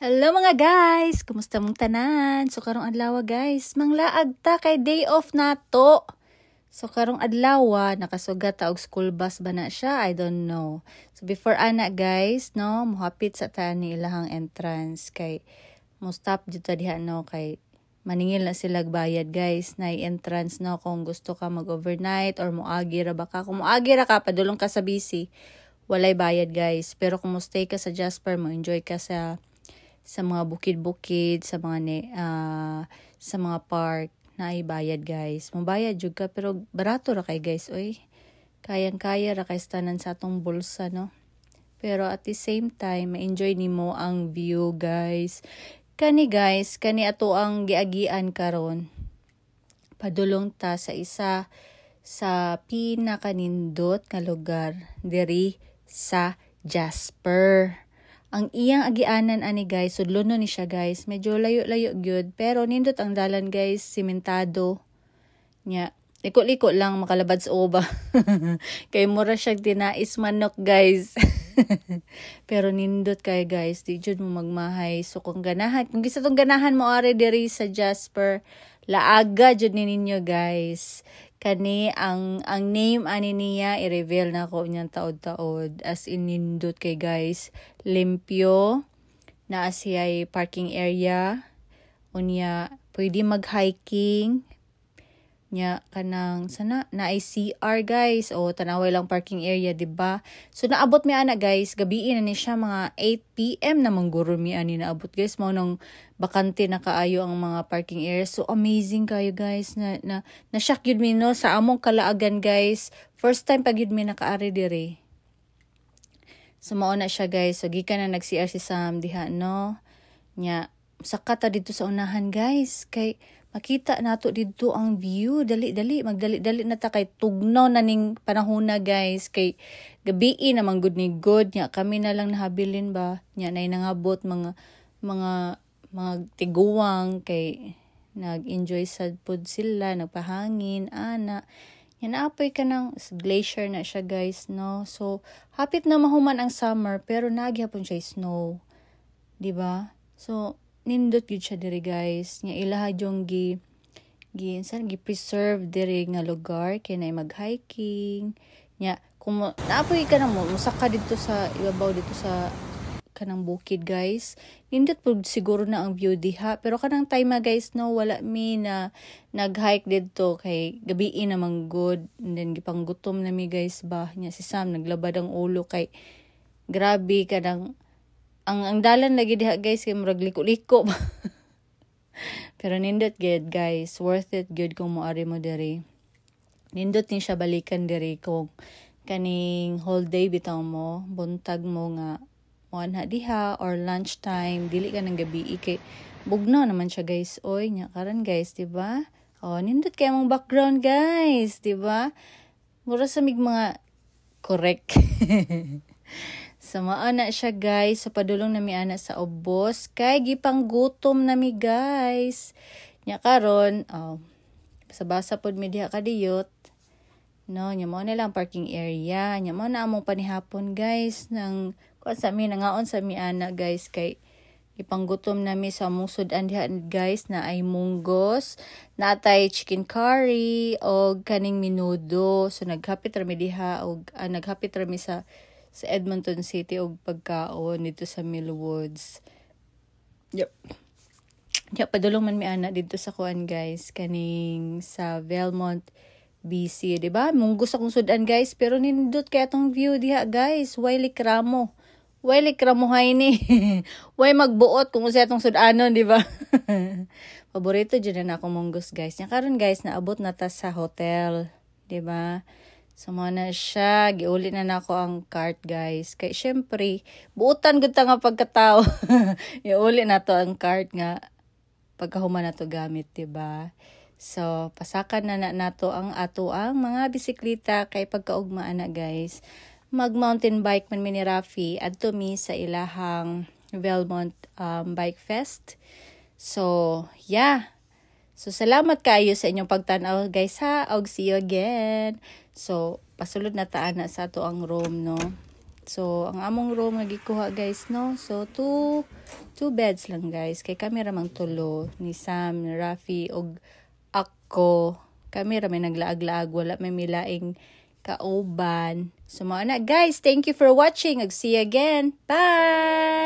Hello mga guys! Kumusta mong tanan? So karong adlaw guys, manglaag ta kay day off nato. So karong adlaw nakasugat ta og school bus ba na siya? I don't know. So before ana guys, no, mohapit sa ta ni ilahang entrance kay mo stop jud ta diha no kay maningil na sila bayad guys na entrance no kung gusto ka mag-overnight or moagi ra ba ka. Kung moagi ra ka padulong ka sa busy, walay bayad guys. Pero kung mo stay ka sa Jasper, mo enjoy ka sa mga bukid-bukid, sa mga park na ay bayad guys. Mabayad jud ka pero barato ra kay guys, oy. Kayang-kaya ra kay tanan sa atong bulsa, no. Pero at the same time, ma-enjoy nimo ang view guys. Kani ato ang giagian karon. Padulong ta sa isa sa pinakanindot nga lugar diri sa Jasper. Ang iyang agianan ani guys, sudlono ni siya guys. Medyo layo-layo gyud pero nindot ang dalan guys, simentado. Nya, liko-liko lang makalabad sa uba. Kay mura siya tinais manok guys. Pero nindot kay guys, di jud mo magmahay. So kung gisa tong ganahan mo are diri sa Jasper, laaga jud ninyo guys. Kani ang name ani niya i-reveal na ko niyang taod-taod as in nindot kay guys. Limpyo na asiyay parking area. Unya pwede mag-hiking. Nya kanang sana na CR guys o tanaway lang parking area, diba? So naabot mi ana guys, gabi na ni siya mga 8 PM na mangguro mi ani naabot guys, mao nang bakante na kaayo ang mga parking area. So amazing kayo guys na shock gyud mi no sa among kalaagan guys. First time pag gyud mi nakaari dire. So mao na siya guys, so gikan na nag-CR si Sam diha no. Nya saka ta dito sa unahan guys kay makita nato dito ang view. Magdali na ta kay tugnaw na ning panahon na guys. Kay gabi naman good ni good. Nya kami na lang nahabilin ba. Nya nay nangabot mga tiguang kay nag-enjoy sad pod sila, nagpahangin, ana. Nya naapoy ka ng glacier na siya guys, no. So hapit na mahuman ang summer pero nagyapon siya snow. Diba? So nindot gyud siya diri guys. Nya ilaha jong gi preserve diri nga lugar kay nay mag-hiking. Nya kung naapoy ka na mo musaka dito sa ibabaw dito sa kanang bukid guys. Nindot pud siguro na ang view diha pero kanang time guys no wala mi na nag-hike dito kay gabi namang good. And then gipanggutom na mi guys ba. Nya si Sam naglabad ang ulo kay grabe kanang ang dalan lagi diha guys kay murag liko-liko. Pero nindot gid guys, worth it good kung moari mo diri. Nindot ni siya balikan diri kung kaning whole day bitaw mo, buntag mo nga mo na diha or lunch time, dili ka ng gabi kay bugno naman siya guys. Oy, nya karon guys, diba? Oh, nindot kay mong background guys, diba? Mura sa mig mga correct. So mao na siya guys, sa padulong nami ana sa ubos kay gipanggutom nami guys. Nya karon, basa-basa pod mi diha kadiyot. No, nya mao na lang parking area. Nya mao na among panihapon guys nang kuan sa mi nangaon sa mi ana guys kay gipanggutom nami sa among sudan diha guys na ay munggos, natay chicken curry o kaning menudo. So naghapit ra mi diha og naghapit ra mi sa Edmonton City og pagkaon dito sa Millwoods. Yep. Yeah, padulong man mi ana dito sa kuan guys, kaning sa Belmont, BC, di ba? Munggos akong sudan guys, pero nindot kay atong view diha guys. Way likramo hay ni. Way magbuot kung usa atong sudanon, di ba? Paborito jud na akong munggos guys. Nya karon guys, naabot na ta sa hotel, di ba? So, na siya. Giuli na nako ang cart, guys. Kay, syempre, buutan gud ta nga pagkatao. Iuli na to ang cart nga pagkahuman na to gamit, diba? So, pasakan na nato ang ato ang mga bisikleta kay pagkaugmaan na, guys. Mag-mountain bike man ni Rafi at mi sa ilahang Belmont Bike Fest. So, yeah. So, salamat kayo sa inyong pagtanaw, guys, ha? Og see you again. So, pasulod na taan na sa ato ang room, no? So, ang among room nga gikuha, guys, no? So, 2 beds lang guys. Kay kami ramang tulo ni Sam, ni Rafi og ako. Kami ra may naglaag-laag, wala may milaing kauban. So mao na guys, thank you for watching. Ag see you again. Bye.